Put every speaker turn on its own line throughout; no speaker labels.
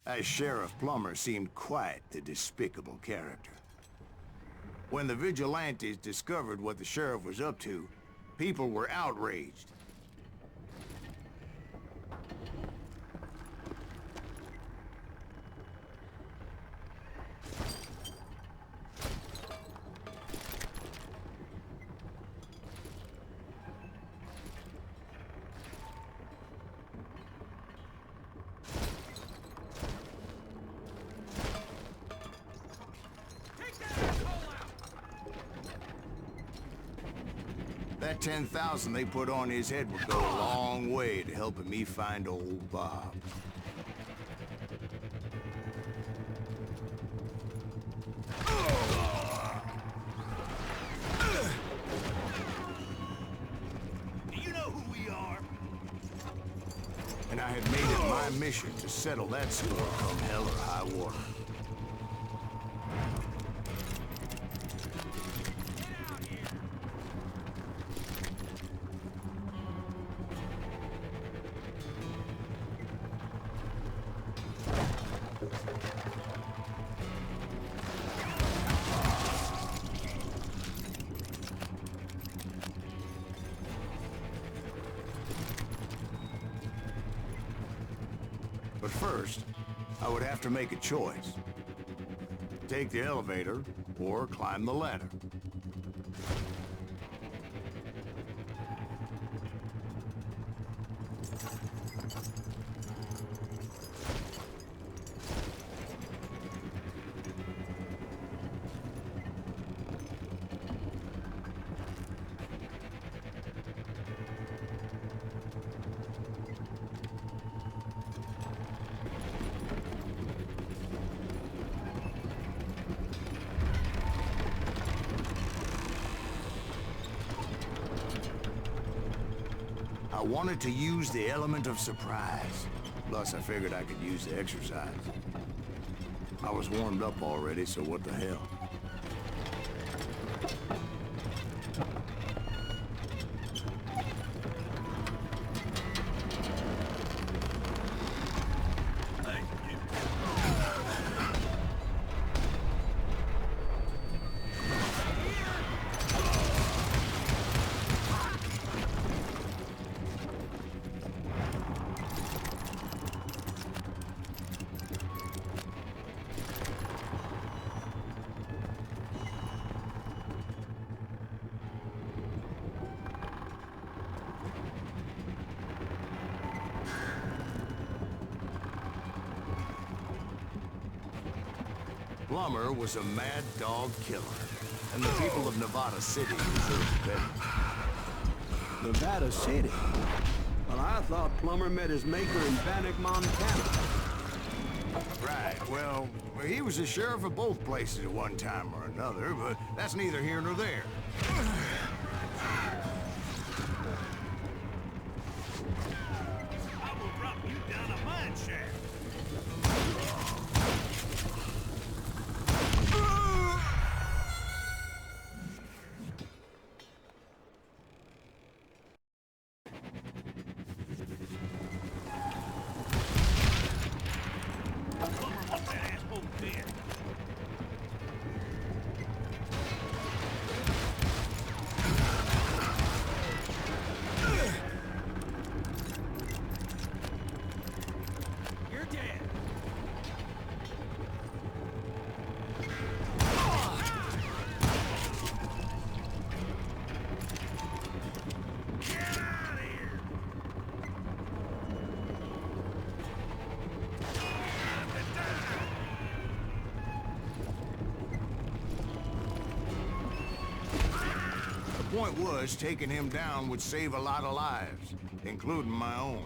As Sheriff Plummer seemed quite the despicable character. When the vigilantes discovered what the sheriff was up to, people were outraged. That 10,000 they put on his head would go a long way to helping me find old Bob.
Do you know who we are?
And I had made it my mission to settle that score come hell or high water. But first, I would have to make a choice. Take the elevator, or climb the ladder. I wanted to use the element of surprise. Plus, I figured I could use the exercise. I was warmed up already, so what the hell? Plummer was a mad dog killer, and the people of Nevada City deserved better.
Nevada City? Well, I thought Plummer met his maker in Bannock, Montana.
Right, well, he was the sheriff of both places at one time or another, but that's neither here nor there.
I will drop you down a mine shaft. That asshole dead. You're dead. Get out of here.
The point was, taking him down would save a lot of lives, including my own.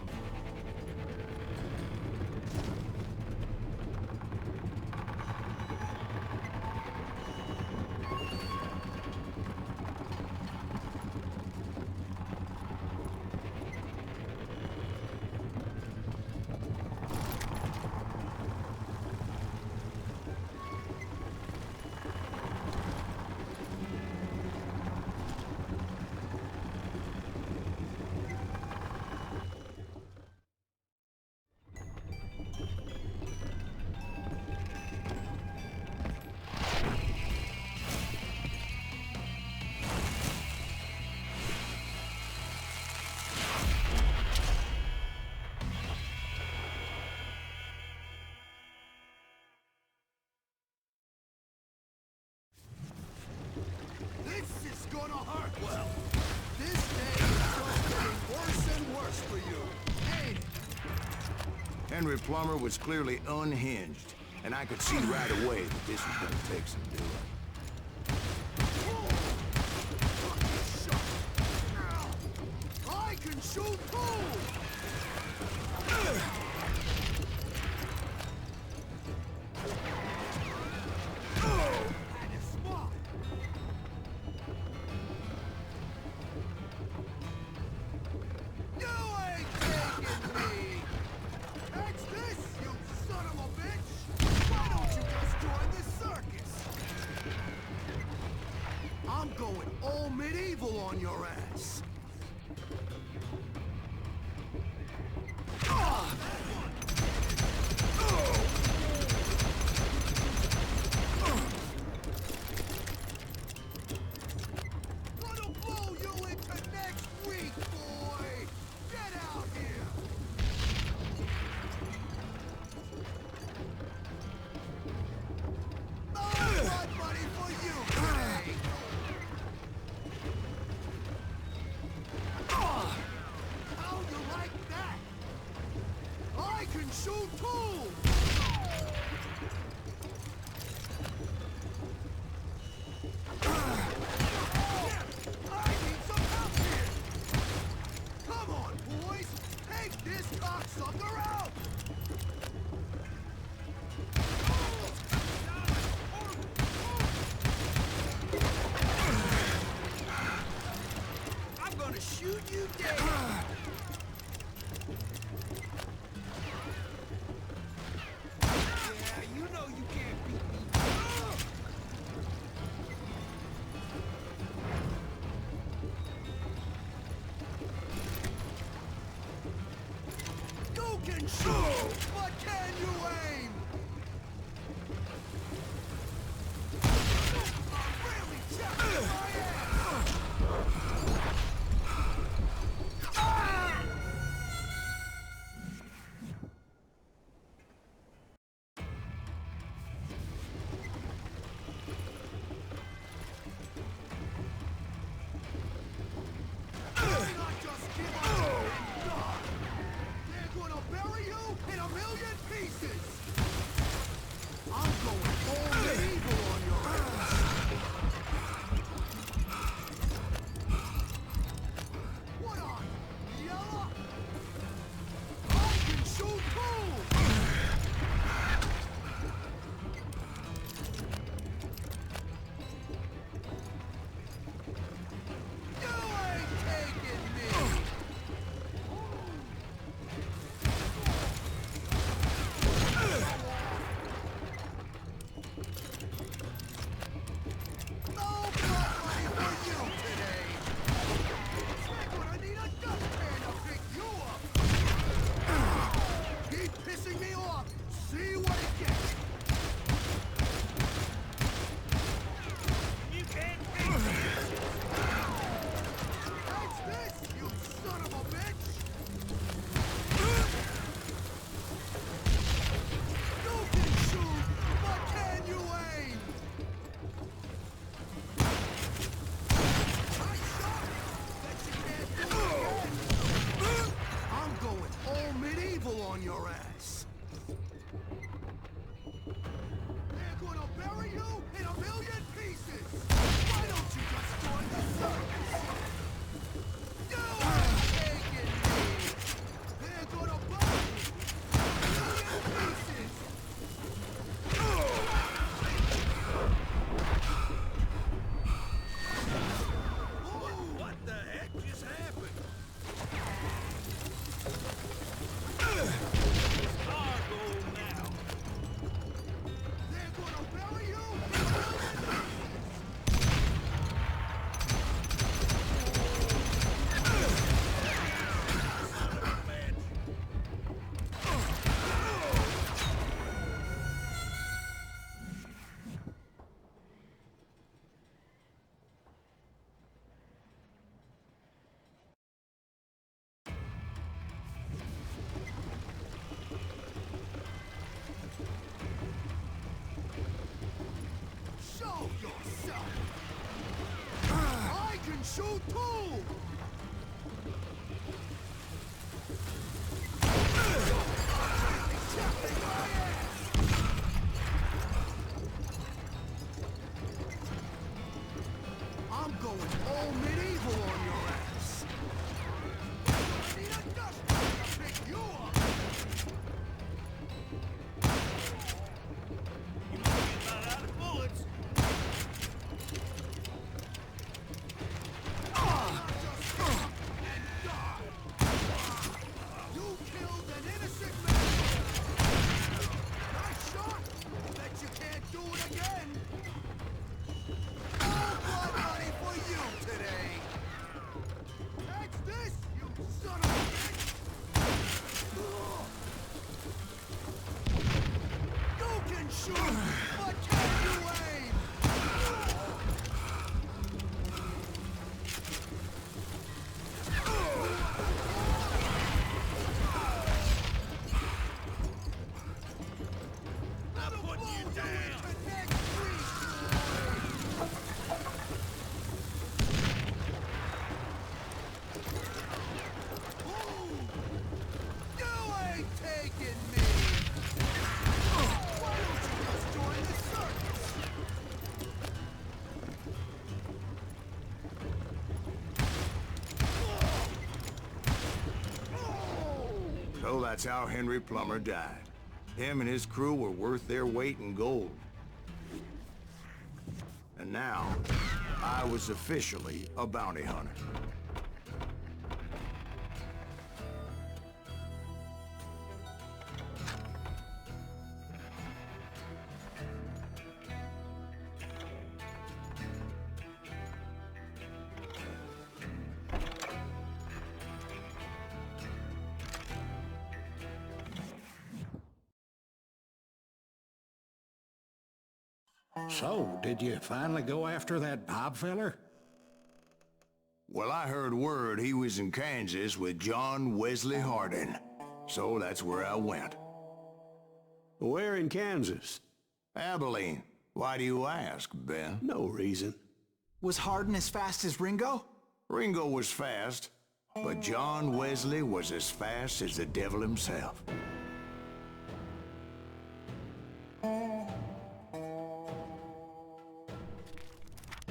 Henry Plummer was clearly unhinged, and I could see right away that this was gonna take some doing.
I can shoot too! I'm going all medieval on your ass. Gonna blow you into next week, boy! Get out here! No blood money for you today! How you like that? I can shoot too! I need some help here! Come on, boys! Take this cocksucker out! I'm gonna shoot you dead! Yeah, you know you can't beat me. You can shoot, but can you aim? I'm really chapping my ass! Not just give up and die. They're gonna bury you in a million pieces. I'm going all medieval on your ass. What on? Yellow? I can shoot too. You ain't taking me! No blood money for you today! We're gonna need a dustpan to pick you up! Keep pissing me off! See what it gets! You can't beat me! That's this, you son of a bitch! You can shoot, but can you aim? Nice shot! Bet you can't do it again! I'm going all medieval on your ass! They're gonna bury you in a million pieces! Why don't you just join the circus? You ain't taking me! They're gonna bury you in a million pieces! What the heck just happened? Cargo now! They're gonna bury you in a million Show yourself! I can shoot too! I'm going all medieval on your ass. Need a duster to pick you up. You might be about out of bullets. And die. You killed an innocent man. Nice shot. Bet you can't do it again. All blood money for you today! Catch this, you son of a bitch! You can shoot, but can you aim? I'm putting you down!
So that's how Henry Plummer died. Him and his crew were worth their weight in gold. And now, I was officially a bounty hunter.
So, did you finally go after that Bob feller?
Well, I heard word he was in Kansas with John Wesley Hardin. So that's where I went.
Where in Kansas?
Abilene. Why do you ask, Ben?
No reason.
Was Hardin as fast as Ringo?
Ringo was fast, but John Wesley was as fast as the devil himself.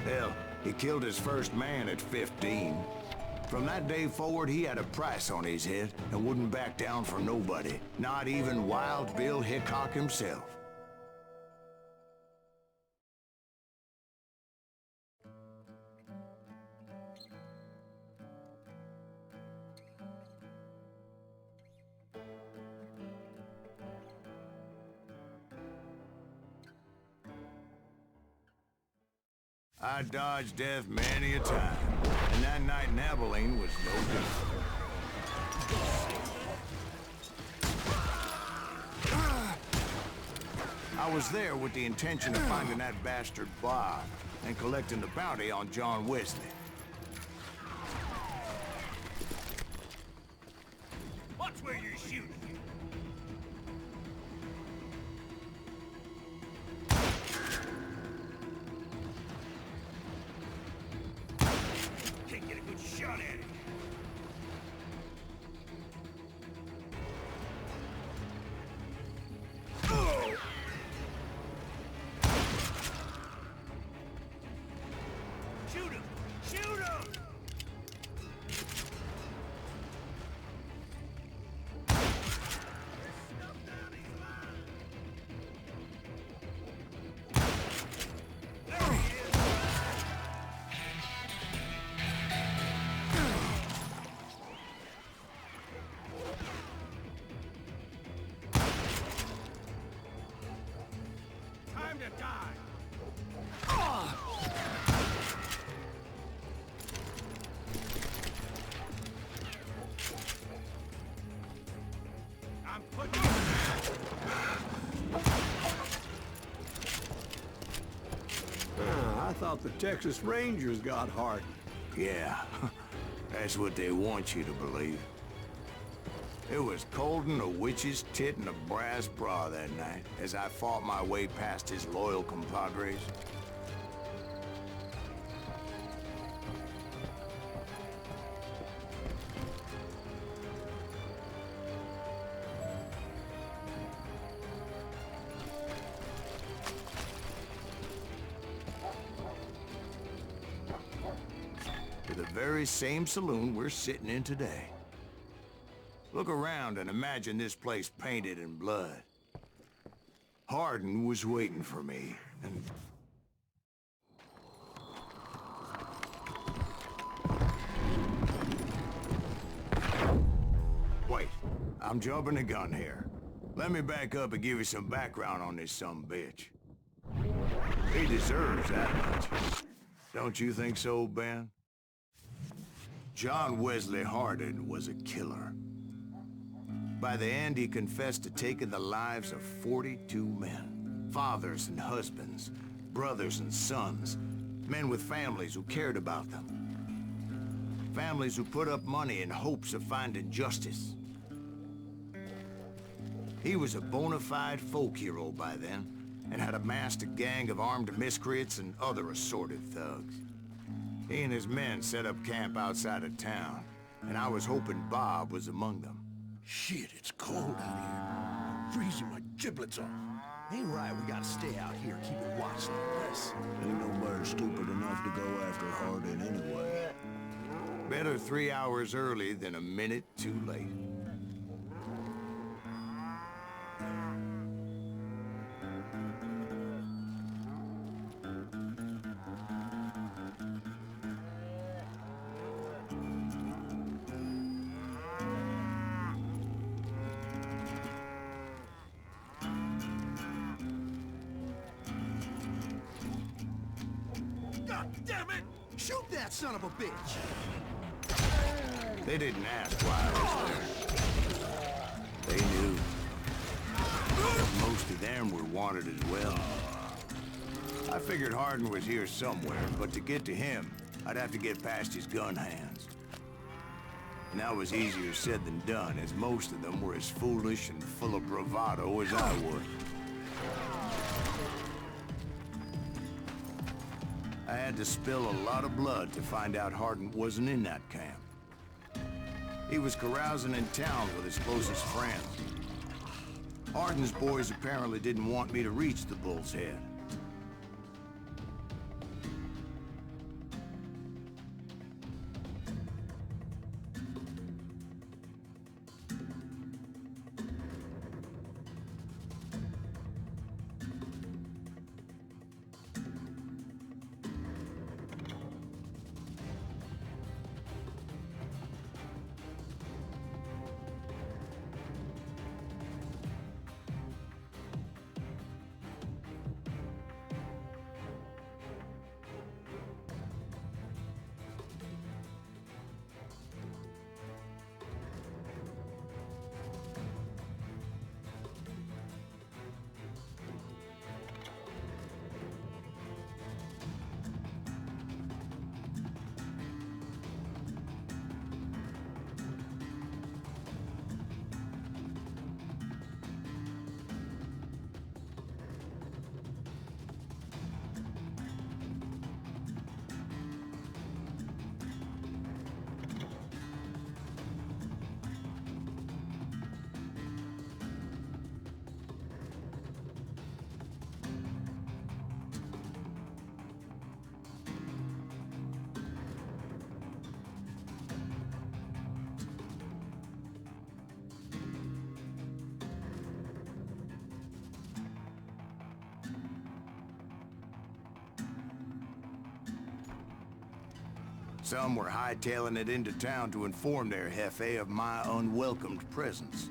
Hell, he killed his first man at 15. From that day forward, he had a price on his head and wouldn't back down for nobody, not even Wild Bill Hickok himself. I dodged death many a time, and that night in Abilene was no different. I was there with the intention of finding that bastard Bob and collecting the bounty on John Wesley.
Watch where you're shooting. Can't get a good shot at it. Shoot him! Shoot him! There he is! Time to die! I'm putting you...
I thought the Texas Rangers got Hardin.
Yeah, that's what they want you to believe. It was cold in a witch's tit and a brass bra that night as I fought my way past his loyal compadres. very same saloon we're sitting in today. Look around and imagine this place painted in blood. Hardin was waiting for me, and... Wait, I'm jumping the gun here. Let me back up and give you some background on this sumbitch. He deserves that much. Don't you think so, Ben? John Wesley Hardin was a killer. By the end, he confessed to taking the lives of 42 men. Fathers and husbands, brothers and sons, men with families who cared about them. Families who put up money in hopes of finding justice. He was a bona fide folk hero by then, and had amassed a gang of armed miscreants and other assorted thugs. He and his men set up camp outside of town, and I was hoping Bob was among them.
Shit, it's cold out here. I'm freezing my giblets off.
Ain't right, we gotta stay out here, keeping watch like this.
Ain't nobody stupid enough to go after Hardin anyway.
Better 3 hours early than a minute too late.
God damn it! Shoot that son of a bitch!
They didn't ask why I was there. They knew. But most of them were wanted as well. I figured Hardin was here somewhere, but to get to him, I'd have to get past his gun hands. And that was easier said than done, as most of them were as foolish and full of bravado as I was. I had to spill a lot of blood to find out Hardin wasn't in that camp. He was carousing in town with his closest friends. Hardin's boys apparently didn't want me to reach the Bull's Head. Some were hightailing it into town to inform their jefe of my unwelcomed presence.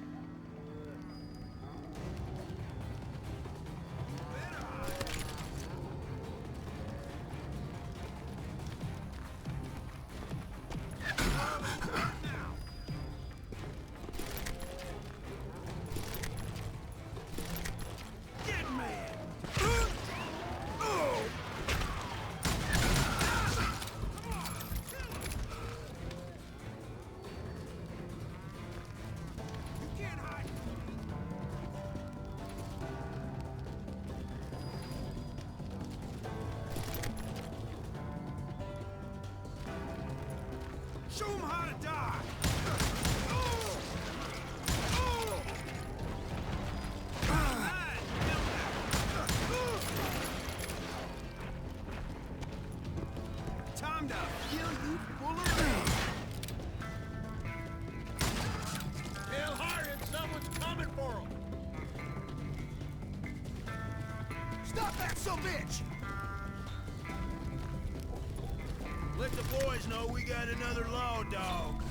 Show him how to die! Time to feel you full of rage! Stop that sumbitch!
Let the boys know we got another law dog.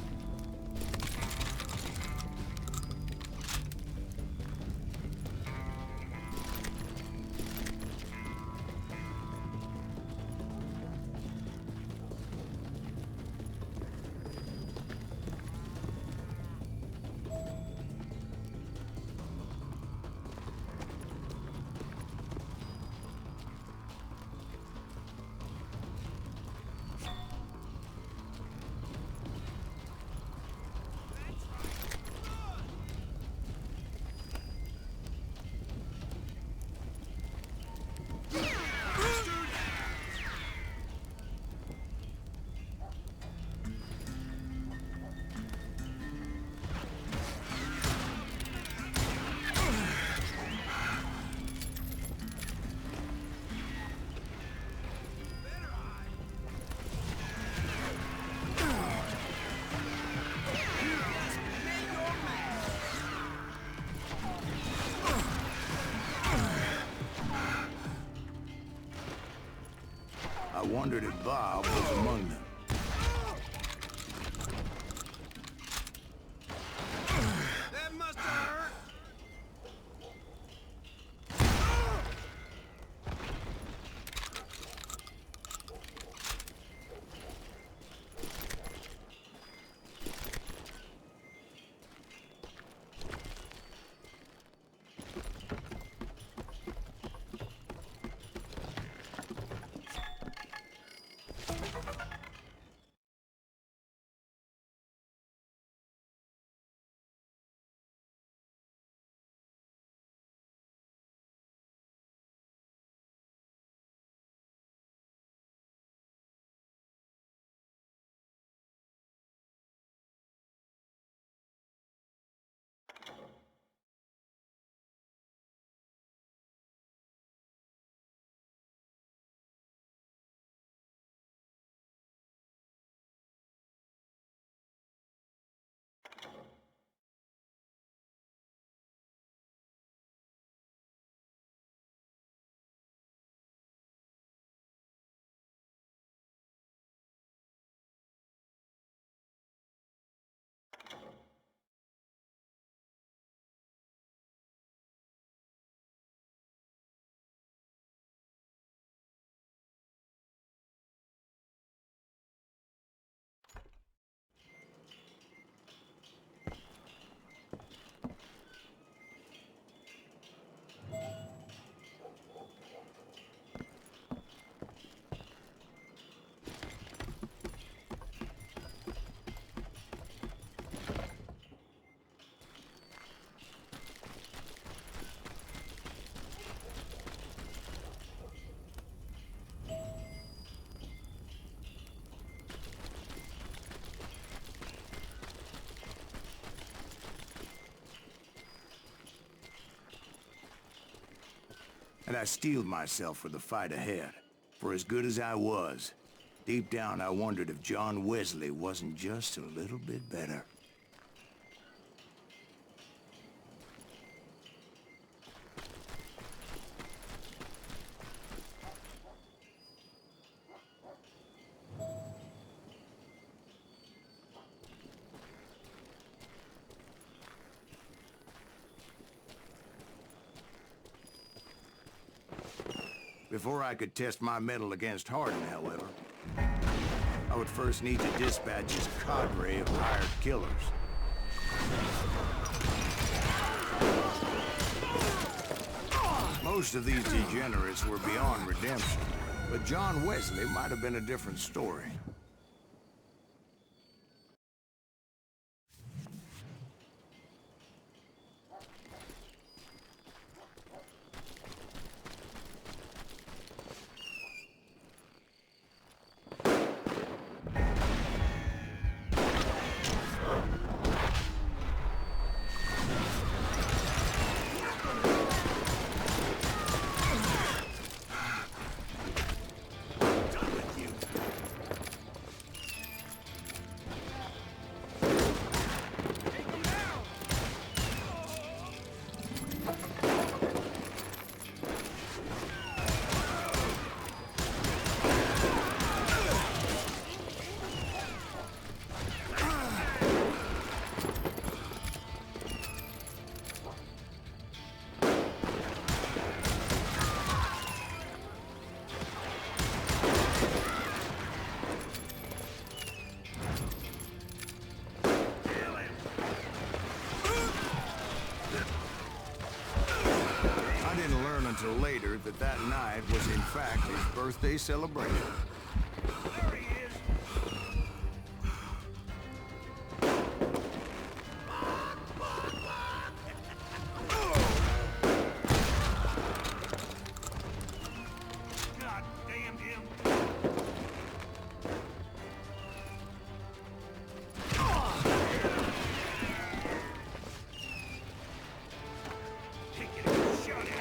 I wondered if Bob was among them.
That must have hurt.
And I steeled myself for the fight ahead. For as good as I was, deep down I wondered if John Wesley wasn't just a little bit better. Before I could test my mettle against Hardin, however, I would first need to dispatch his cadre of hired killers. Most of these degenerates were beyond redemption, but John Wesley might have been a different story. I didn't learn until later that that night was in fact his birthday celebration.
There he is! God damn him! Take it a shot at him.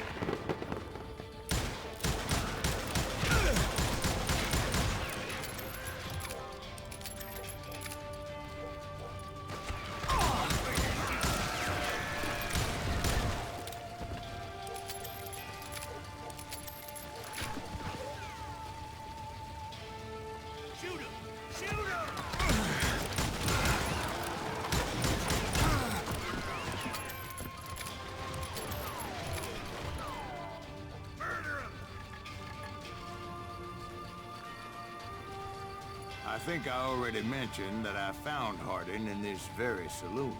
Shoot him! Shoot him! Murder him!
I think I already mentioned that I found Harding in this very saloon.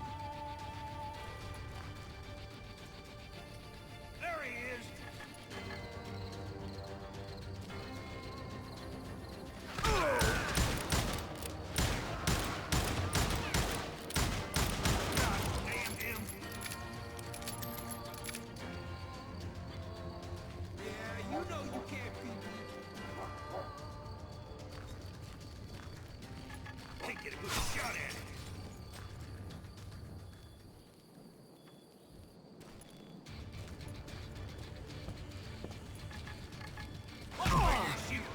There he is! God damn him! Yeah, you know you can't beat me. Can't get a good shot at him. Shoot.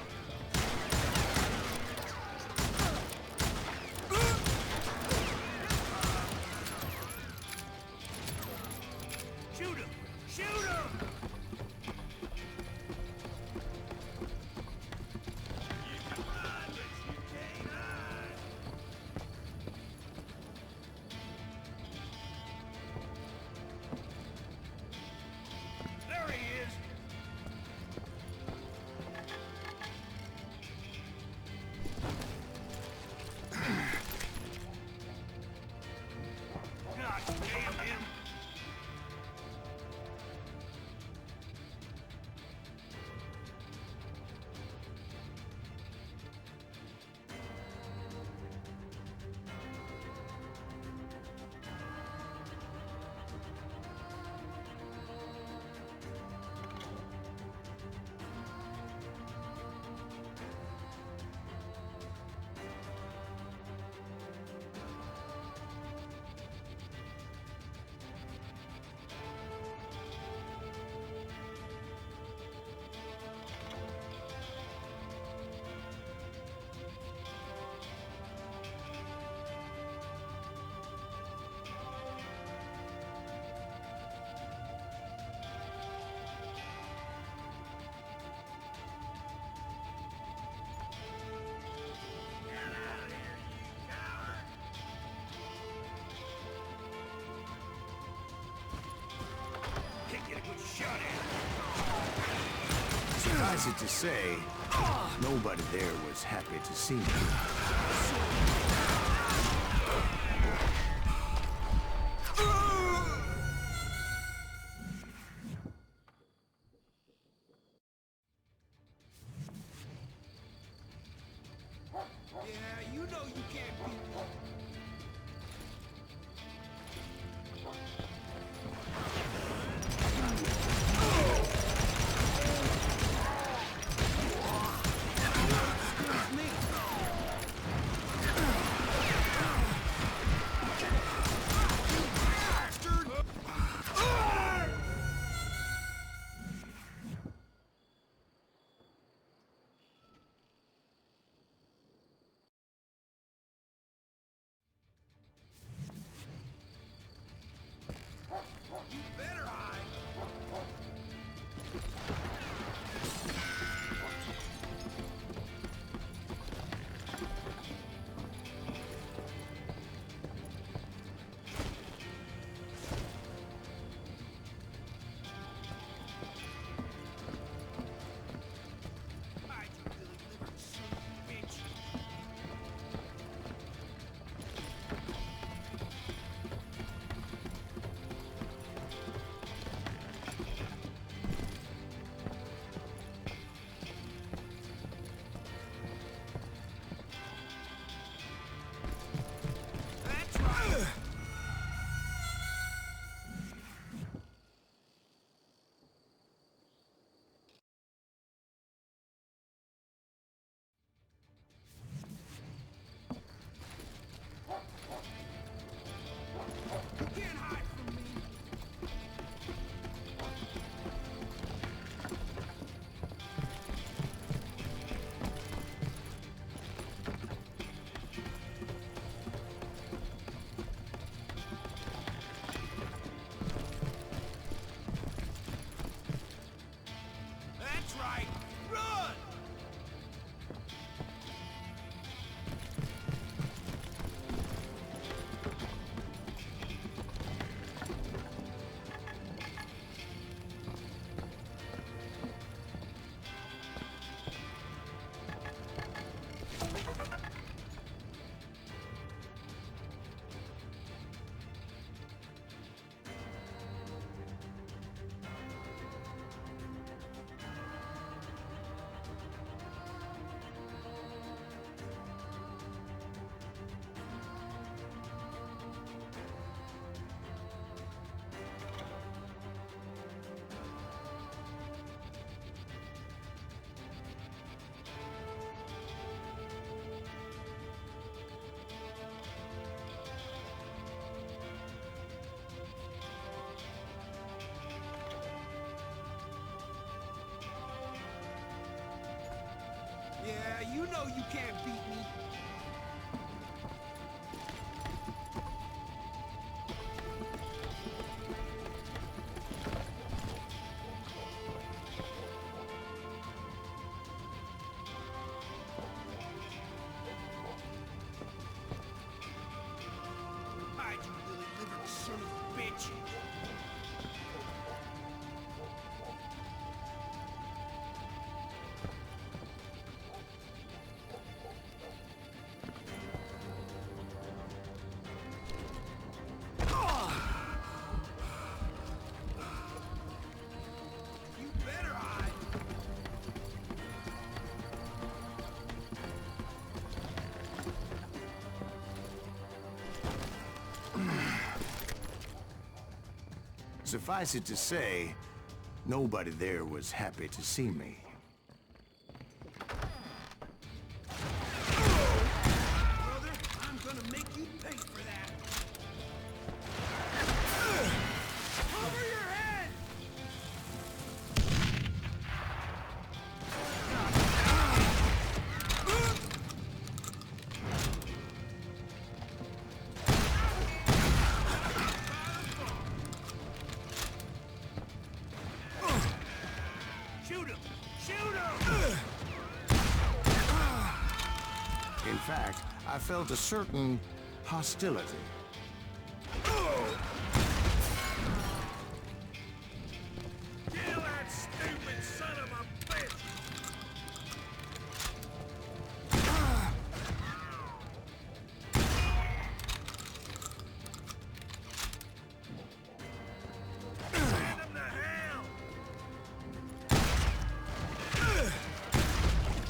Shoot him! Shoot him! You can run, but you can't hide. There he is! God damn him! Can't get a good shot at him.
Suffice it to say, nobody there was happy to see me.
Yeah, you know you can't beat me. Excuse me.
you know you can't beat me. Hide, you lily-livered son of a bitch. You better hide.
Suffice it to say, nobody there was happy to see me.
Brother, I'm gonna make you pay for that. Over your head! Shoot him! Shoot him!
In fact, I felt a certain hostility.
Kill that stupid son of a bitch! Send him to hell!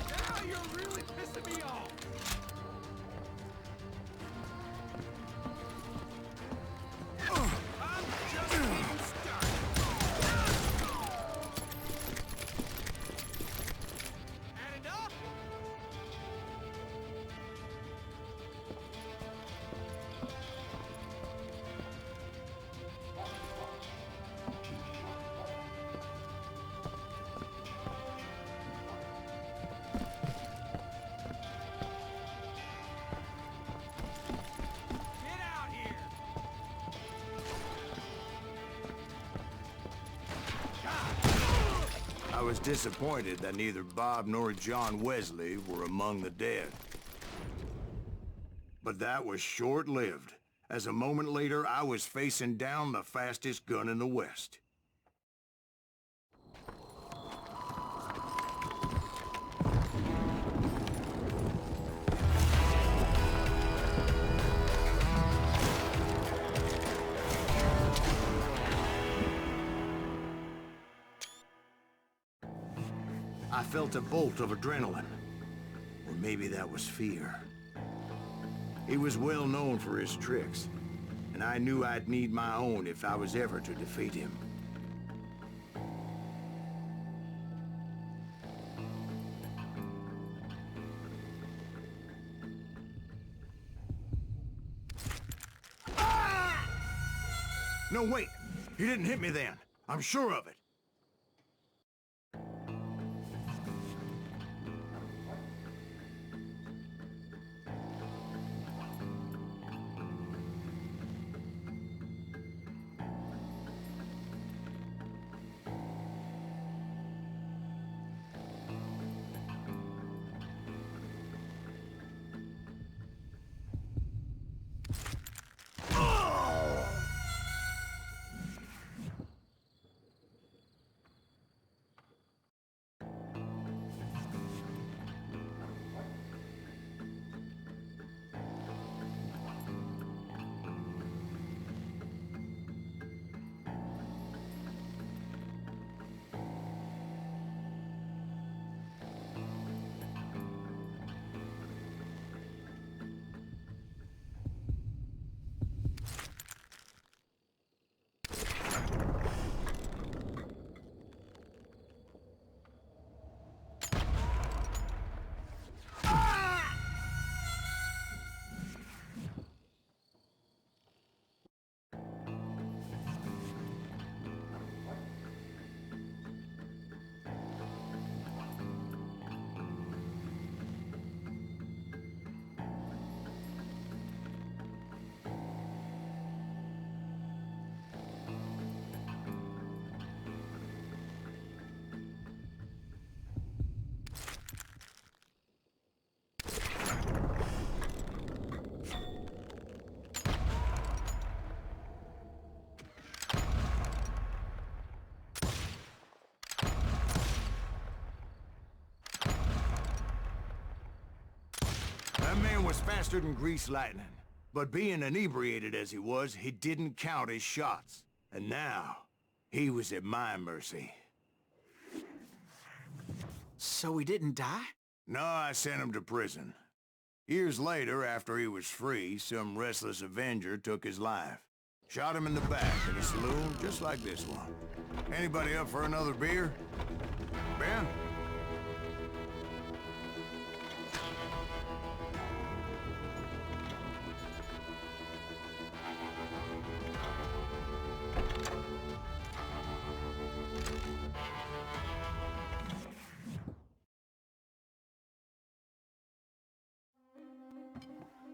Now you're really pissing me off! I'm just getting started! Had enough? Get out here!
I was disappointed that neither Bob nor John Wesley were among the dead. But that was short-lived, as a moment later I was facing down the fastest gun in the West. I felt a bolt of adrenaline. Or maybe that was fear. He was well known for his tricks, and I knew I'd need my own if I was ever to defeat him. No, wait! He didn't hit me then. I'm sure of it. was faster than greased lightning. But being inebriated as he was, he didn't count his shots. And now, he was at my mercy.
So he didn't die?
No, I sent him to prison. Years later, after he was free, some restless Avenger took his life. Shot him in the back in a saloon just like this one. Anybody up for another beer? Ben?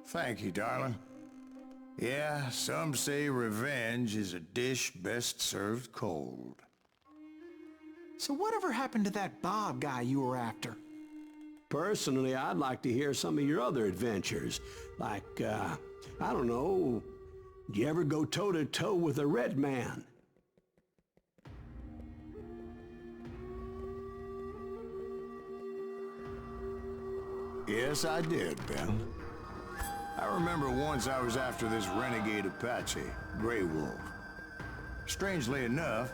Thank you, darling. Yeah, some say revenge is a dish best served cold.
So whatever happened to that Bob guy you were after?
Personally, I'd like to hear some of your other adventures. Like, I don't know, did you ever go toe-to-toe with a red man?
Yes, I did, Ben. I remember once I was after this renegade Apache, Grey Wolf. Strangely enough,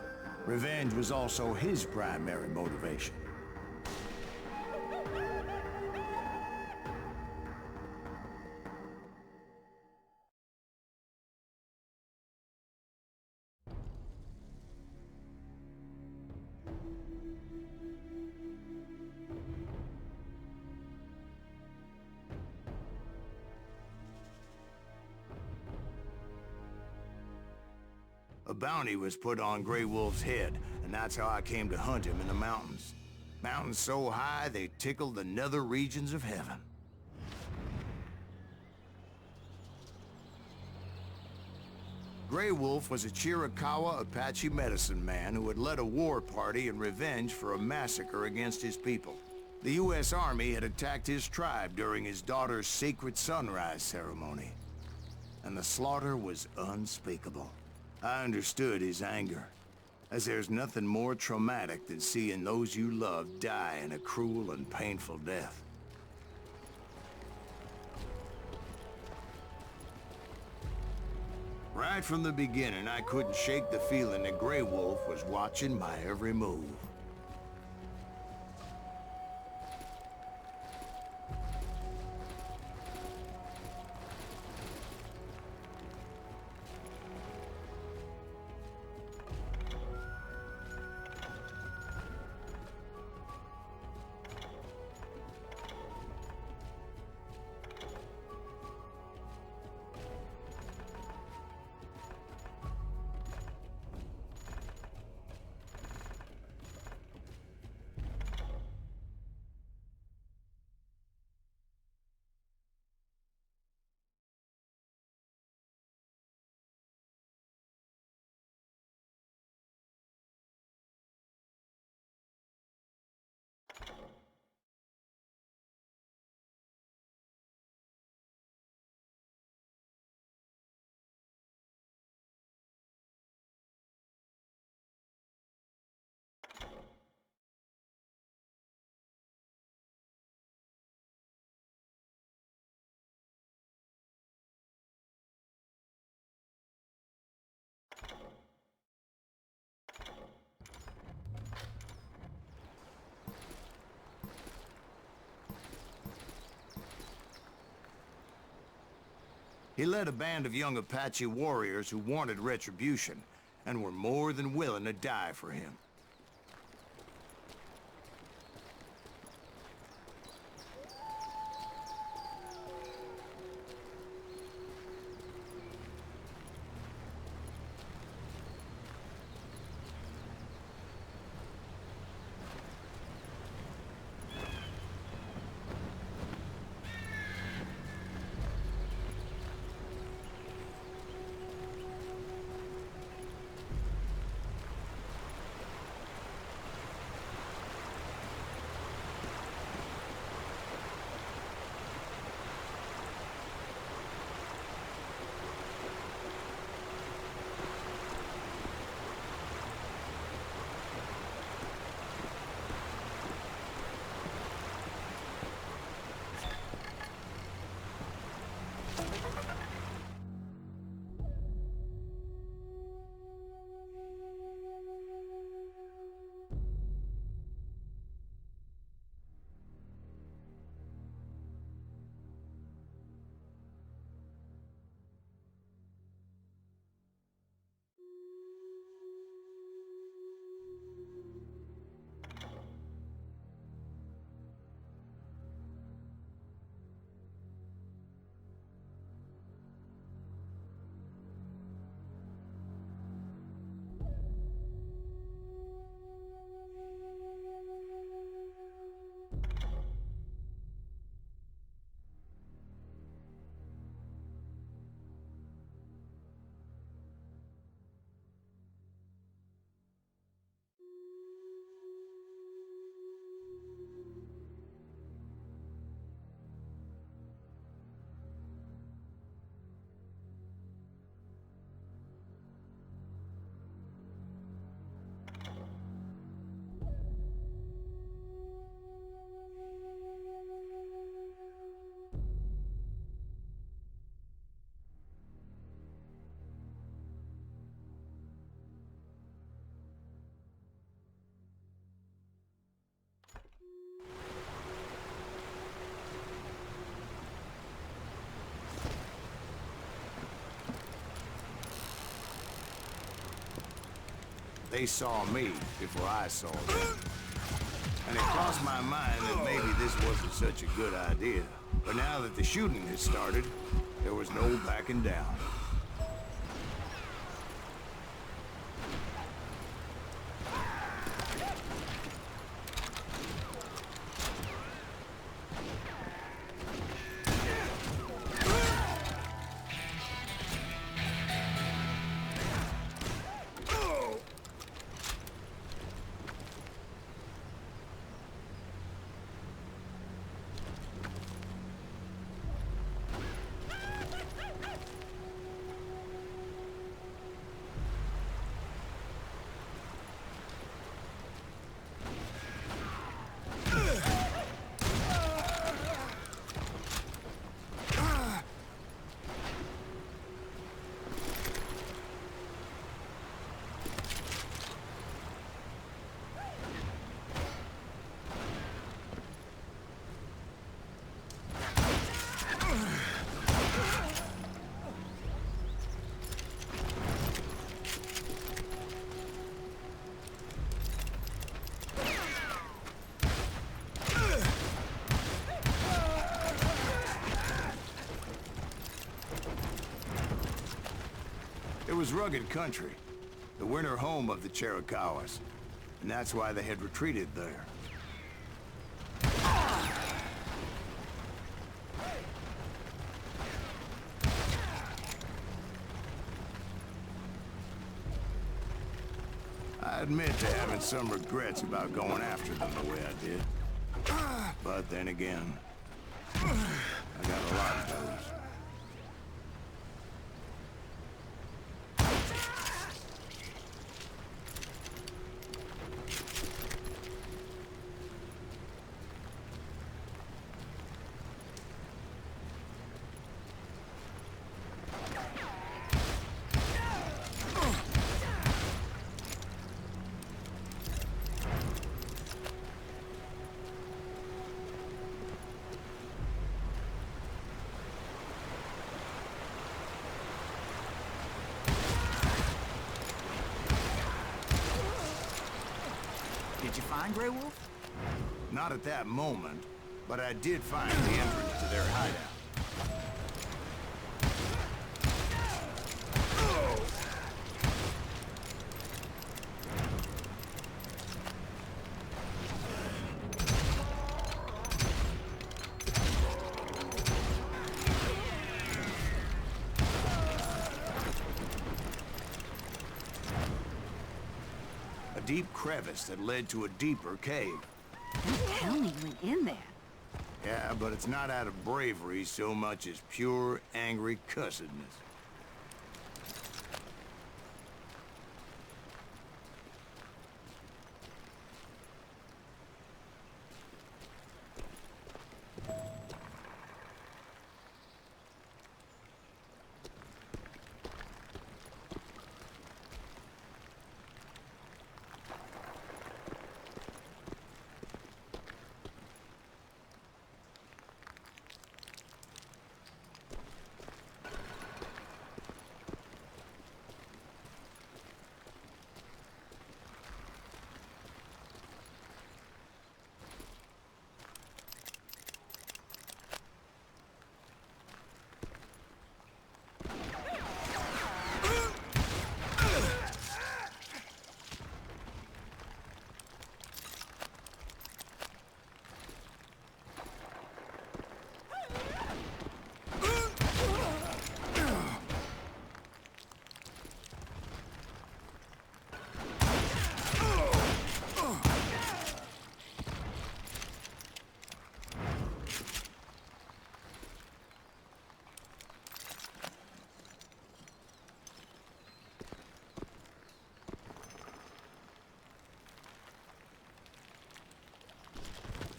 revenge was also his primary motivation. A bounty was put on Grey Wolf's head, and that's how I came to hunt him in the mountains. Mountains so high they tickled the nether regions of heaven. Grey Wolf was a Chiricahua Apache medicine man who had led a war party in revenge for a massacre against his people. The U.S. Army had attacked his tribe during his daughter's sacred sunrise ceremony, and the slaughter was unspeakable. I understood his anger, as there's nothing more traumatic than seeing those you love die in a cruel and painful death. Right from the beginning, I couldn't shake the feeling that Grey Wolf was watching my every move. He led a band of young Apache warriors who wanted retribution, and were more than willing to die for him. They saw me before I saw them. And it crossed my mind that maybe this wasn't such a good idea. But now that the shooting had started, there was no backing down. It was rugged country, the winter home of the Chiricahuas, and that's why they had retreated there. I admit to having some regrets about going after them the way I did. But then again, I got a lot of those.
Did you find Grey Wolf?
Not at that moment, but I did find the entrance to their hideout. A deep crevice that led to a deeper cave.
Don't tell me you went in there.
Yeah, but it's not out of bravery so much as pure, angry cussedness.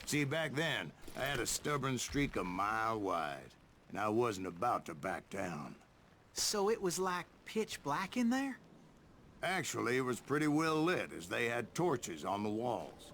See, back then, I had a stubborn streak a mile wide, and I wasn't about to back down.
So it was like pitch black in there?
Actually, it was pretty well lit, as they had torches on the walls.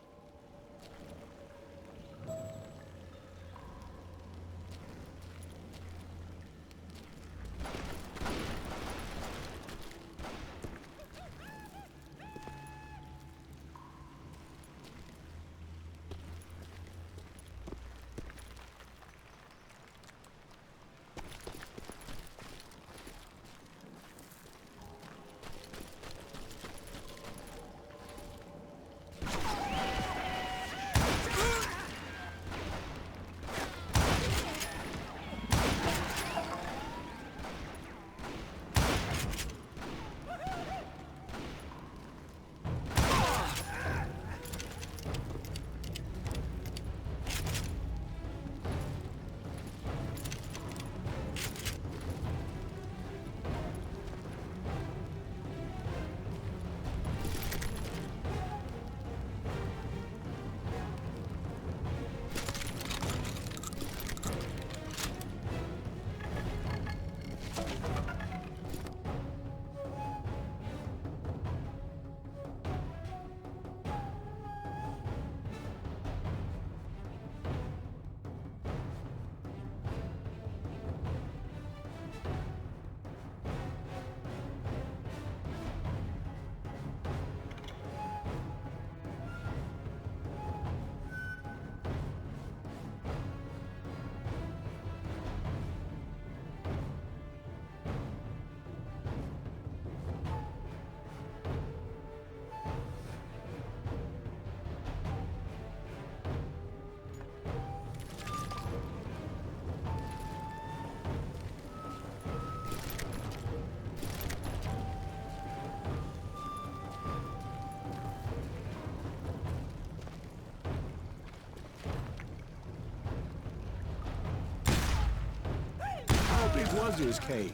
big was his cave?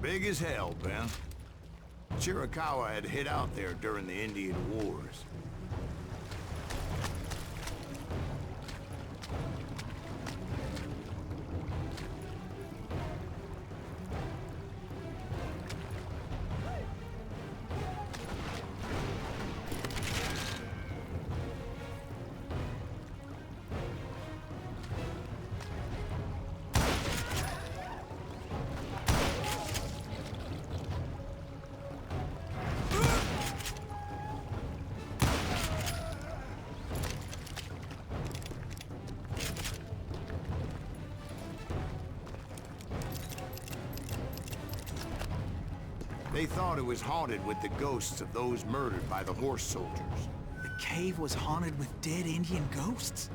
Big as hell, Ben. Chiricahua had hid out there during the Indian Wars. They thought it was haunted with the ghosts of those murdered by the horse soldiers.
The cave was haunted with dead Indian ghosts?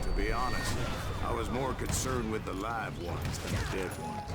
To be honest, I was more concerned with the live ones than the dead ones.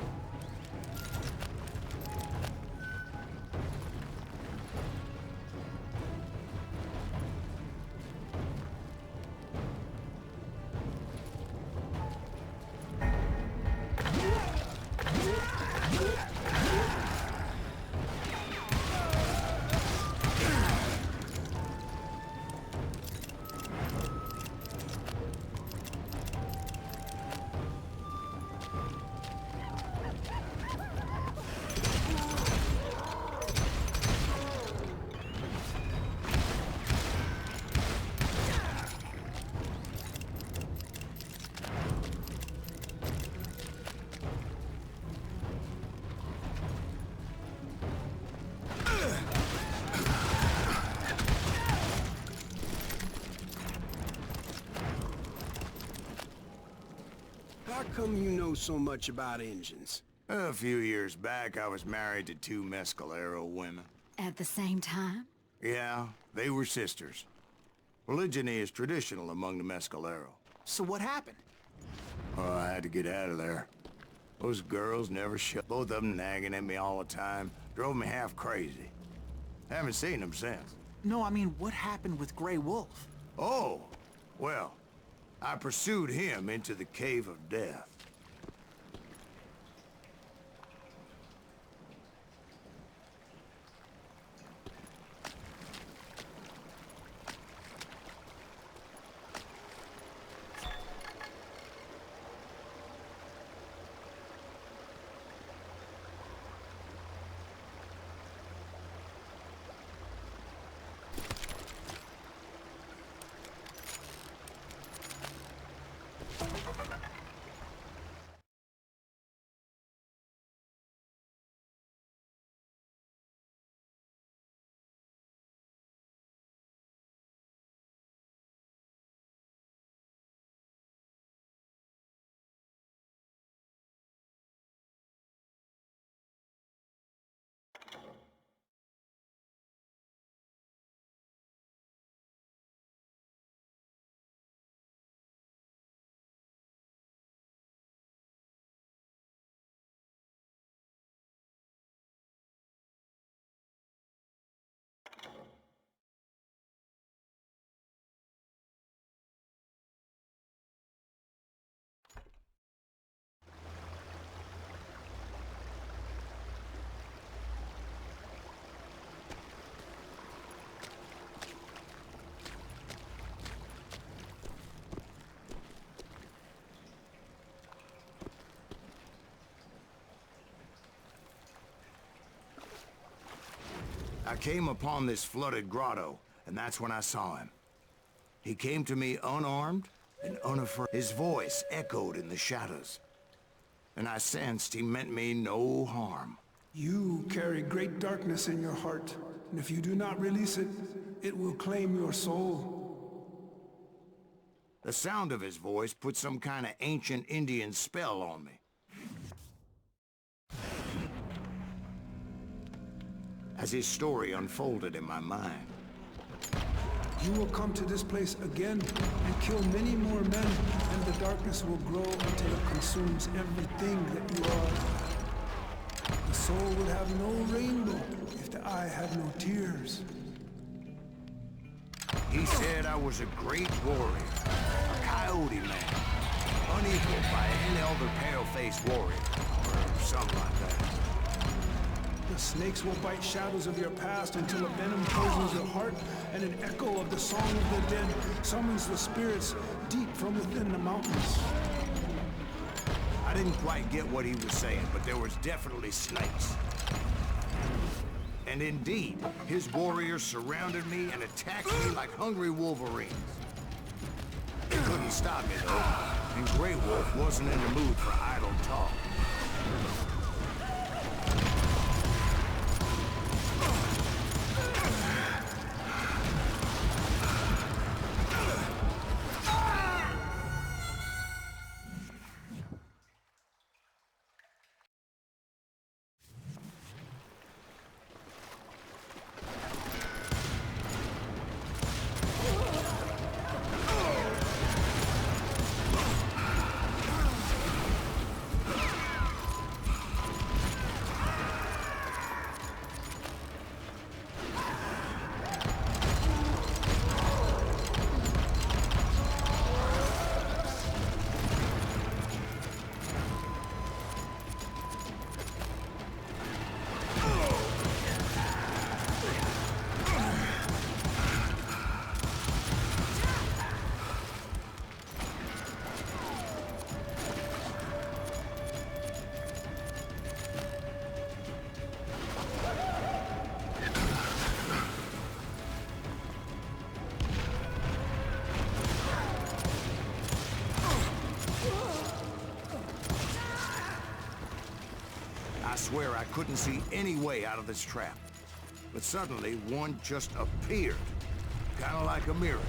How come you know so much about engines?
A few years back, I was married to two Mescalero women.
At the same time?
Yeah, they were sisters. Polygyny is traditional among the Mescalero.
So what happened?
Oh, I had to get out of there. Those girls never shut. Both of them nagging at me all the time. Drove me half crazy. Haven't seen them since.
No, I mean, what happened with Grey Wolf?
Oh, well, I pursued him into the Cave of Death. I came upon this flooded grotto, and that's when I saw him. He came to me unarmed and unafraid. His voice echoed in the shadows, and I sensed he meant me no harm.
You carry great darkness in your heart, and if you do not release it, it will claim your soul.
The sound of his voice put some kind of ancient Indian spell on me. As his story unfolded in my mind,
You will come to this place again and kill many more men, and the darkness will grow until it consumes everything that you are. The soul would have no rainbow if the eye had no tears.
he said I was a great warrior, a coyote man, unequaled by any other pale-faced warrior, or something like that.
The snakes will bite shadows of your past until a venom poisons your heart, and an echo of the song of the dead summons the spirits deep from within the mountains.
I didn't quite get what he was saying, but there was definitely snakes. And indeed, his warriors surrounded me and attacked me like hungry wolverines. They couldn't stop me, though, and Grey Wolf wasn't in the mood for idle talk. I swear I couldn't see any way out of this trap. But suddenly, one just appeared. Kind of like a miracle.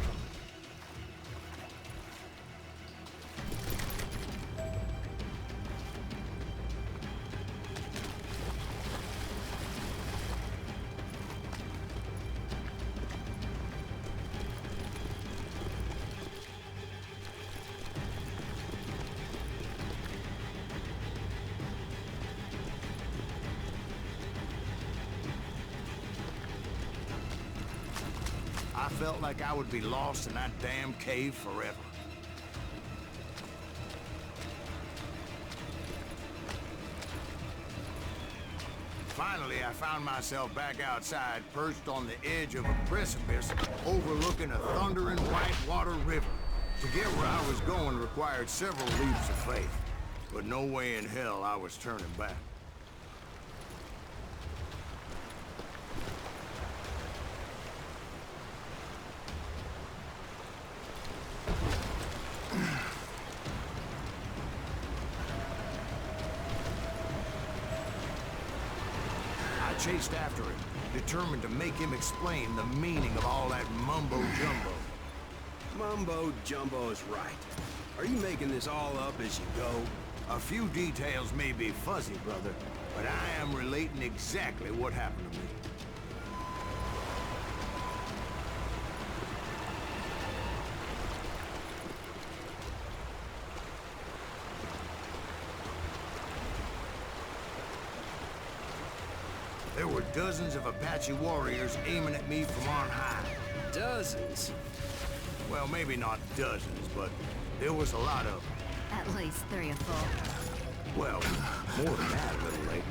I felt like I would be lost in that damn cave forever. Finally, I found myself back outside, perched on the edge of a precipice overlooking a thundering whitewater river. To get where I was going required several leaps of faith, but no way in hell I was turning back. I chased after him, determined to make him explain the meaning of all that mumbo-jumbo.
Mumbo-jumbo is right. Are you making this all up as you go?
A few details may be fuzzy, brother, but I am relating exactly what happened to me. There were dozens of Apache warriors aiming at me from on high.
Dozens?
Well, maybe not dozens, but there was a lot of them.
At least 3 or 4.
Well, more than that, little lady.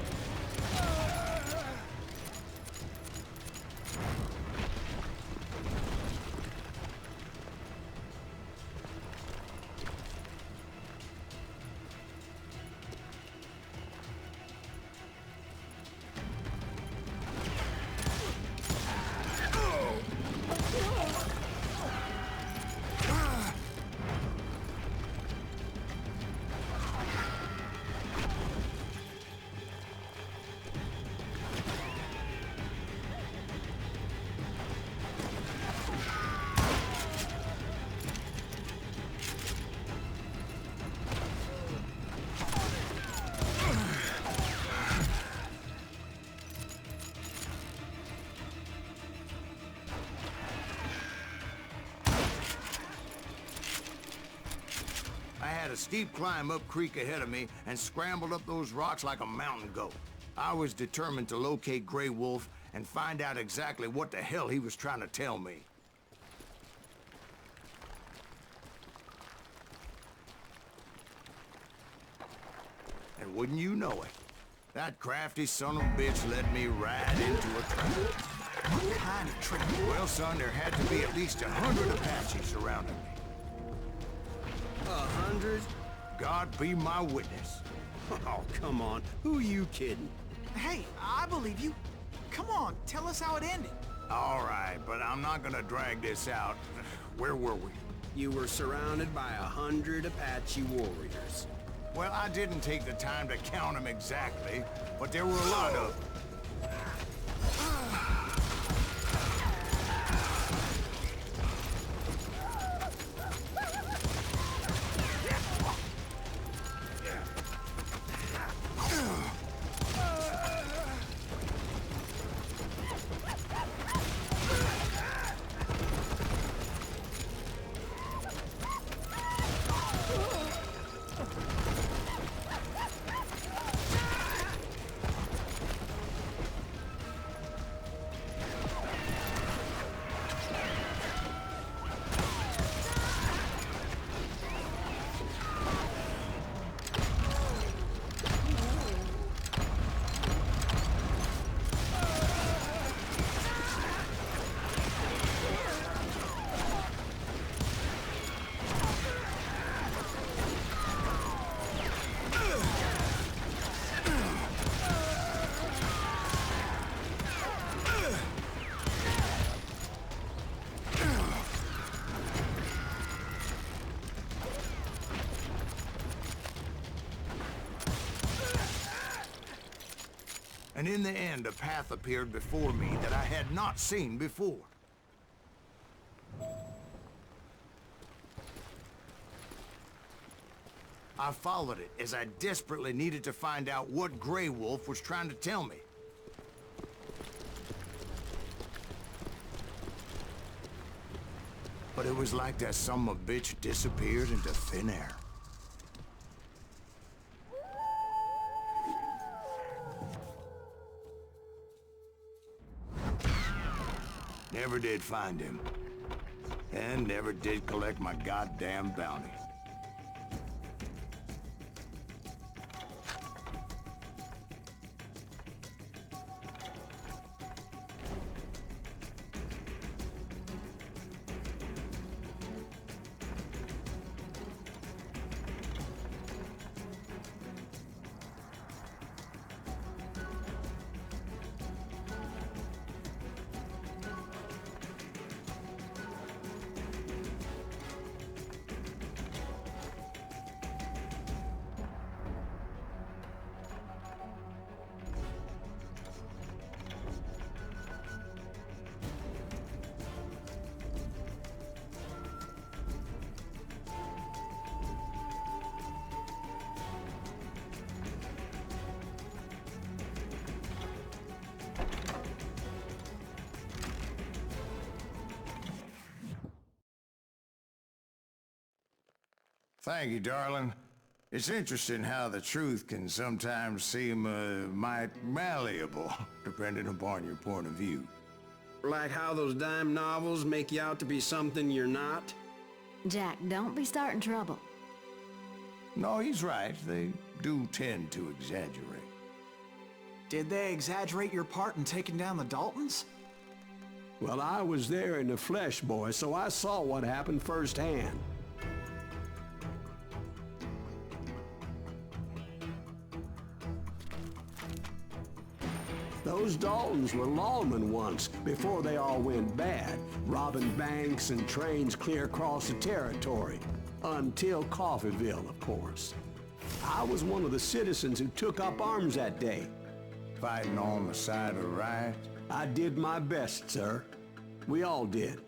had a steep climb up creek ahead of me and scrambled up those rocks like a mountain goat. I was determined to locate Grey Wolf and find out exactly what the hell he was trying to tell me. And wouldn't you know it, that crafty son of a bitch led me right into a trap.
What kind of trick?
Well, son, there had to be at least 100 Apaches surrounding me.
100?
God be my witness.
Oh, come on. Who are you kidding?
Hey, I believe you. Come on, tell us how it ended.
All right, but I'm not gonna drag this out. Where were we?
You were surrounded by 100 Apache warriors.
Well, I didn't take the time to count them exactly, but there were a lot of them. And in the end, a path appeared before me that I had not seen before. I followed it as I desperately needed to find out what Grey Wolf was trying to tell me. But it was like that son of a bitch disappeared into thin air. Never did find him. And never did collect my goddamn bounty. Thank you, darling. It's interesting how the truth can sometimes seem, might malleable, depending upon your point of view.
Like how those dime novels make you out to be something you're not?
Jack, don't be starting trouble.
No, he's right. They do tend to exaggerate.
Did they exaggerate your part in taking down the Daltons?
Well, I was there in the flesh, boy, so I saw what happened firsthand. Those Daltons were lawmen once, before they all went bad, robbing banks and trains clear across the territory. Until Coffeeville, of course. I was one of the citizens who took up arms that day.
Fighting on the side of right?
I did my best, sir. We all did.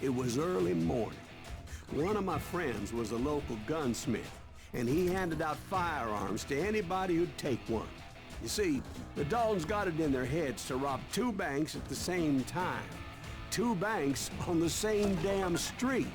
It was early morning. One of my friends was a local gunsmith, and he handed out firearms to anybody who'd take one. You see, the Daltons got it in their heads to rob two banks at the same time. Two banks on the same damn street.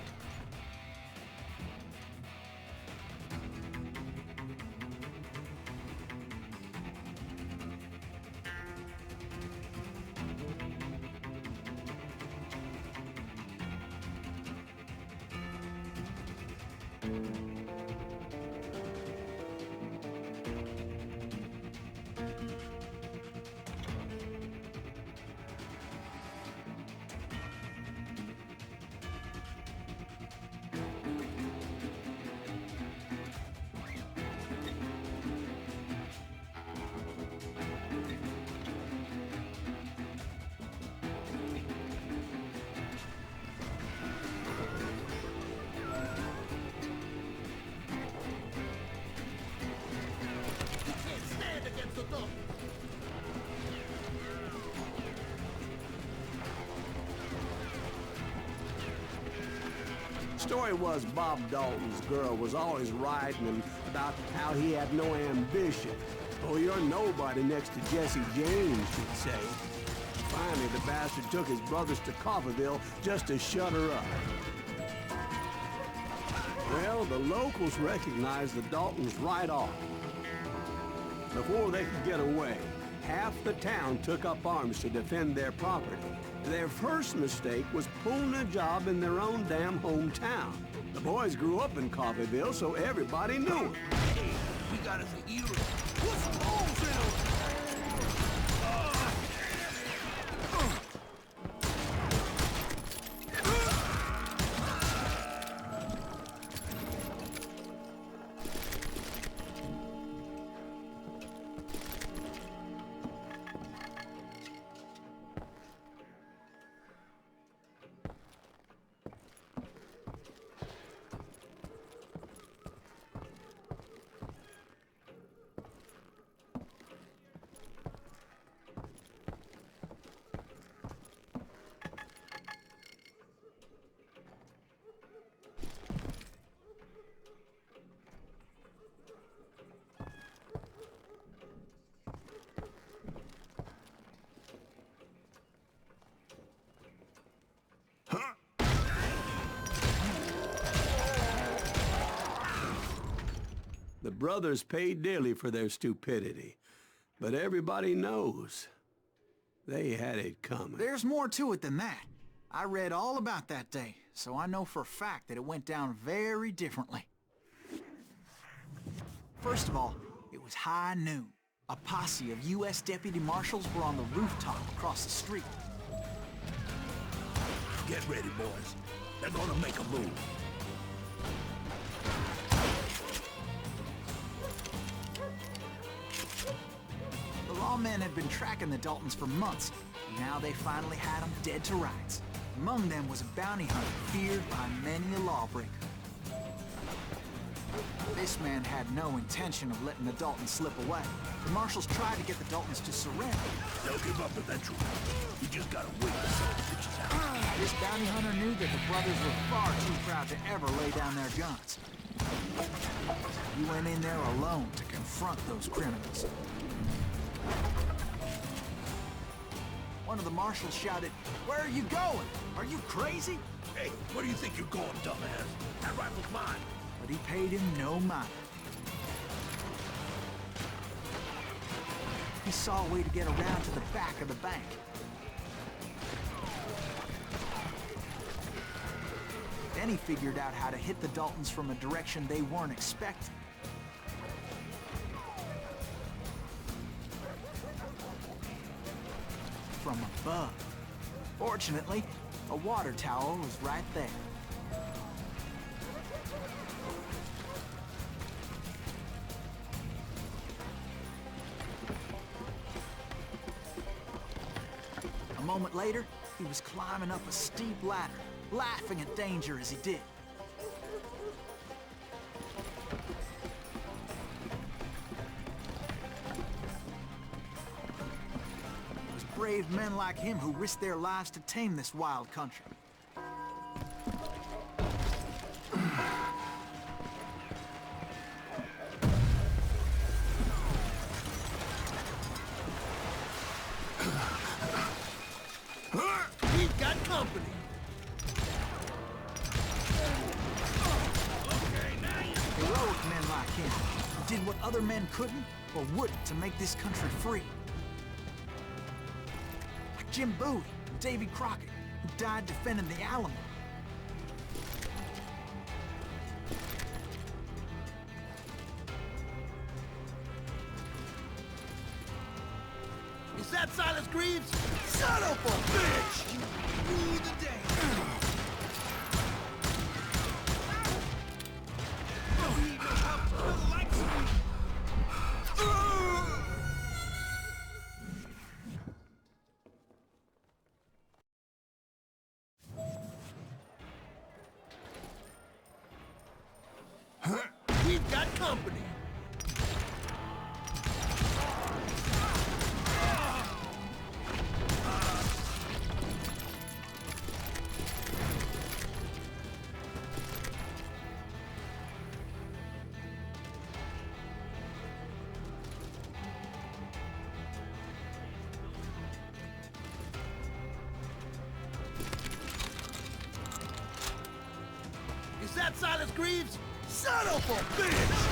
Story was Bob Dalton's girl was always writing him about how he had no ambition. Oh, you're nobody next to Jesse James, she'd say. Finally, the bastard took his brothers to Coffeyville just to shut her up. Well, the locals recognized the Daltons right off. Before they could get away, half the town took up arms to defend their property. Their first mistake was pulling a job in their own damn hometown. The boys grew up in Coffeyville, so everybody knew them.
Hey, we got us an eater. What's wrong with him?
The brothers paid dearly for their stupidity, but everybody knows they had it coming.
There's more to it than that. I read all about that day, so I know for a fact that it went down very differently. First of all, it was high noon. A posse of U.S. deputy marshals were on the rooftop across the street.
Get ready, boys. They're gonna make a move.
The lawmen had been tracking the Daltons for months, and now they finally had them dead to rights. Among them was a bounty hunter feared by many a lawbreaker. This man had no intention of letting the Daltons slip away. The marshals tried to get the Daltons to surrender.
They'll give up eventually. We just gotta wait to see the bitches out.
This bounty hunter knew that the brothers were far too proud to ever lay down their guns. He went in there alone to confront those criminals. One of the marshals shouted, "Where are you going? Are you crazy?"
Hey, where do you think you're going, dumbass? That rifle's mine.
But he paid him no mind. He saw a way to get around to the back of the bank. Then he figured out how to hit the Daltons from a direction they weren't expecting. From above. Fortunately, a water tower was right there. A moment later, he was climbing up a steep ladder, laughing at danger as he did. It was brave men like him who risked their lives to tame this wild country. did what other men couldn't or wouldn't to make this country free. Like Jim Bowie and Davy Crockett, who died defending the Alamo.
Is that Silas Greaves? Son of a bitch! You rule the day. We need no help to kill the likes of you. We've got company. Is that Silas Greaves? Son of a bitch!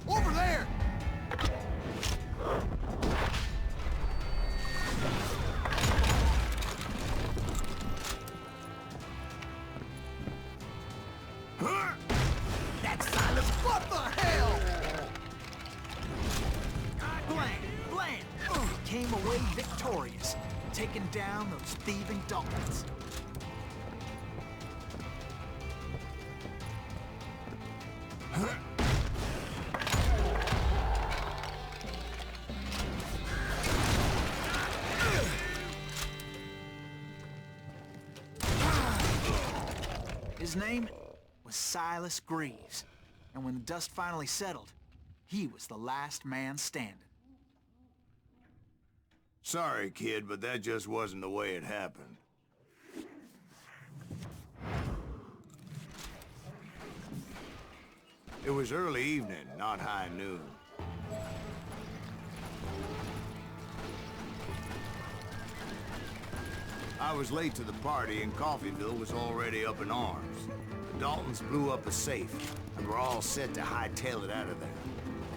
Over there! That's Silas! What the hell?
Bland! Came away victorious, taking down those thieving Daltons. His name was Silas Greaves, and when the dust finally settled, he was the last man standing.
Sorry, kid, but that just wasn't the way it happened. It was early evening, not high noon. I was late to the party and Coffeyville was already up in arms. The Daltons blew up a safe and were all set to hightail it out of there.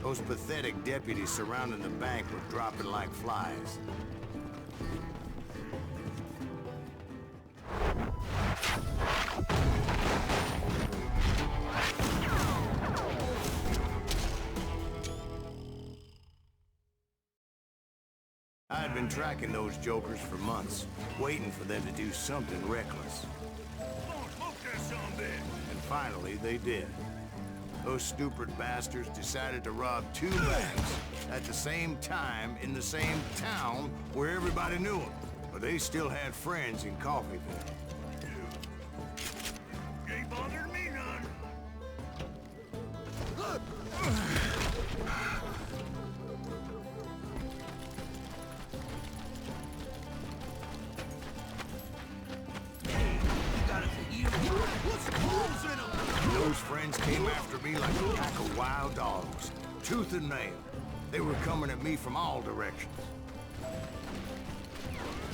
Those pathetic deputies surrounding the bank were dropping like flies. I had been tracking those jokers for months, waiting for them to do something reckless. And finally, they did. Those stupid bastards decided to rob two banks at the same time in the same town where everybody knew them. But they still had friends in Coffeyville.
Ain't bothering me none.
Those friends came after me like a pack of wild dogs, tooth and nail. They were coming at me from all directions.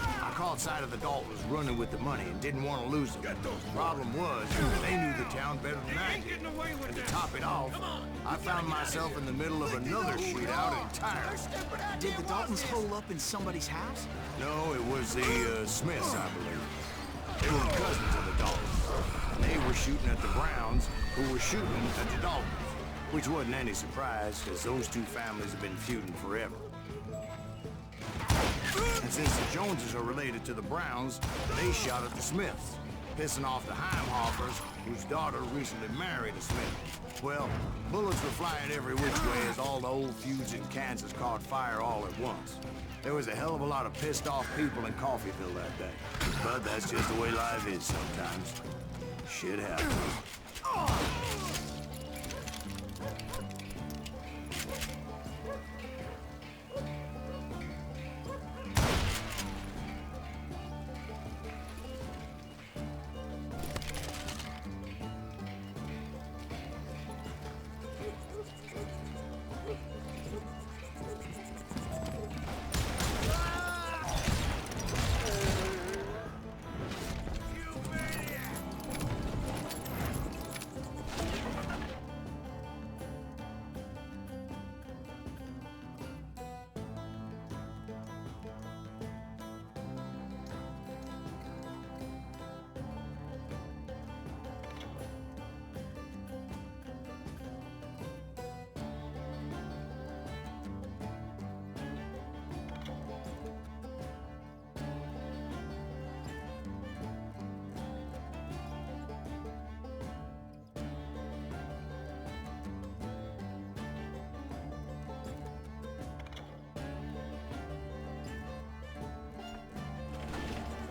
I caught sight of the Daltons running with the money and didn't want to lose them. Problem was, they knew the town better than I did. And to top it off, I found myself in the middle of another shootout entirely.
Did the Daltons hole up in somebody's house?
No, it was the Smiths, I believe. They were cousins of the Daltons. And they were shooting at the Browns, who were shooting at the Daltons. Which wasn't any surprise, because those two families have been feuding forever. And since the Joneses are related to the Browns, they shot at the Smiths, pissing off the Heimhoffers, whose daughter recently married a Smith. Well, bullets were flying every which way as all the old feuds in Kansas caught fire all at once. There was a hell of a lot of pissed off people in Coffeyville that day. But that's just the way life is sometimes. Shit happens.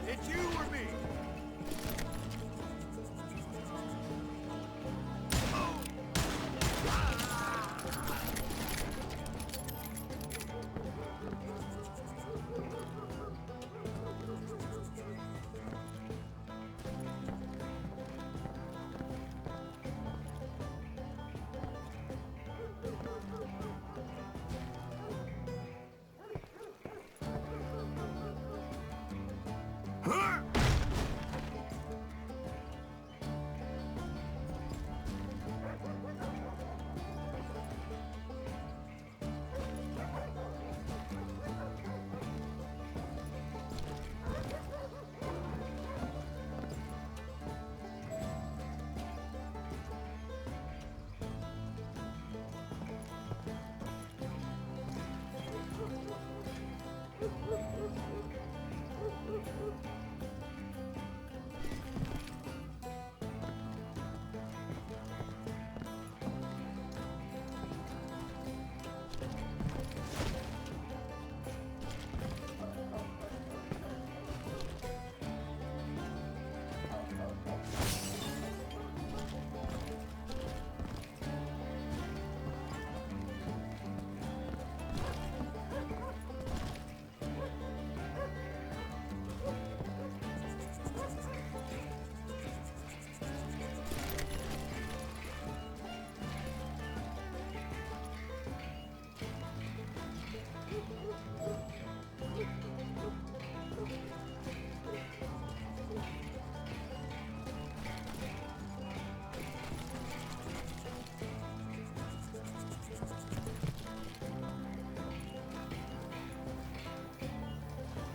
It's you or me.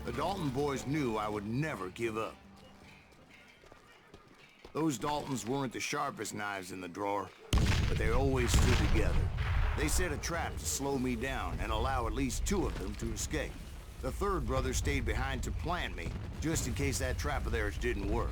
The Dalton boys knew I would never give up. Those Daltons weren't the sharpest knives in the drawer, but they always stood together. They set a trap to slow me down and allow at least two of them to escape. The third brother stayed behind to plant me, just in case that trap of theirs didn't work.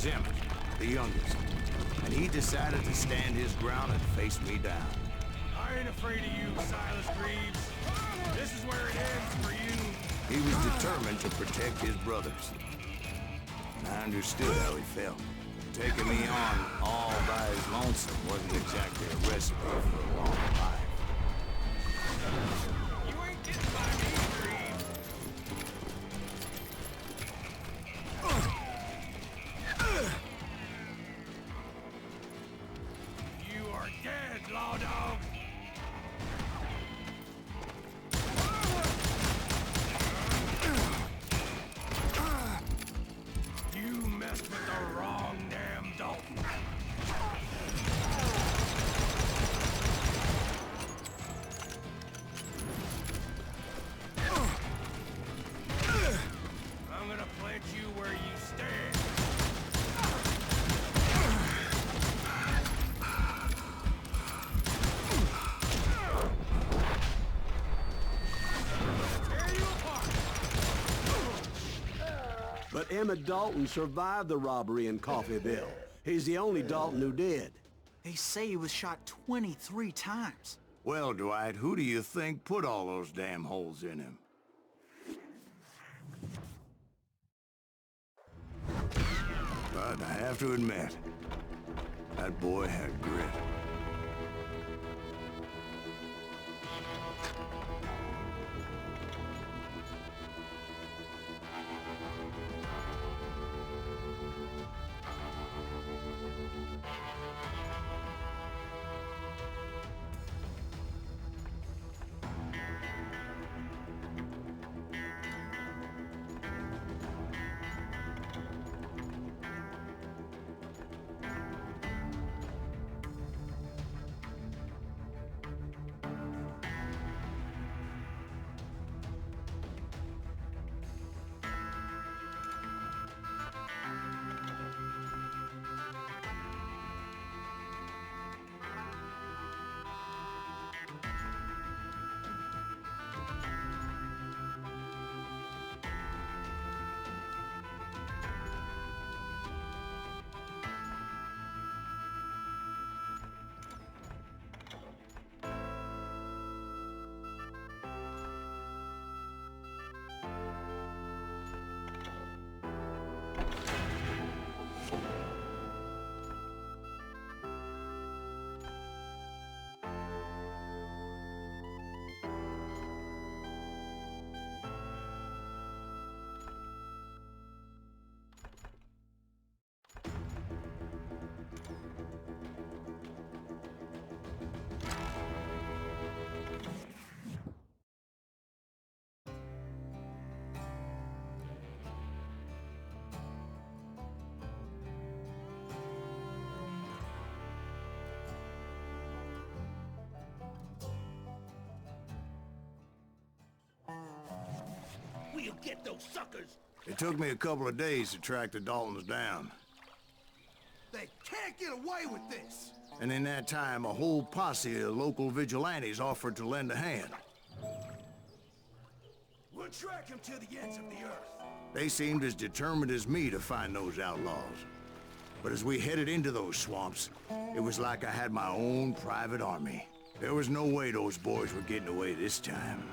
was Emmett, the youngest. And he decided to stand his ground and face me down.
I ain't afraid of you, Silas Greaves. This is where it ends for you.
He was determined to protect his brothers. And I understood how he felt. Taking me on all by his lonesome wasn't exactly a recipe for a long life.
You ain't getting by me, Greaves. You are dead, law dog. You messed with the wrong damn Dalton. I'm gonna plant you where you stand. Tear you apart.
But Emmett Dalton survived the robbery in Coffeyville. He's the only Dalton who did.
They say he was shot 23 times.
Well, Dwight, who do you think put all those damn holes in him? But I have to admit, that boy had grit.
We'll get those suckers.
It took me a couple of days to track the Daltons down.
They can't get away with this!
And in that time, a whole posse of local vigilantes offered to lend a hand.
We'll track him to the ends of the earth.
They seemed as determined as me to find those outlaws. But as we headed into those swamps, it was like I had my own private army. There was no way those boys were getting away this time.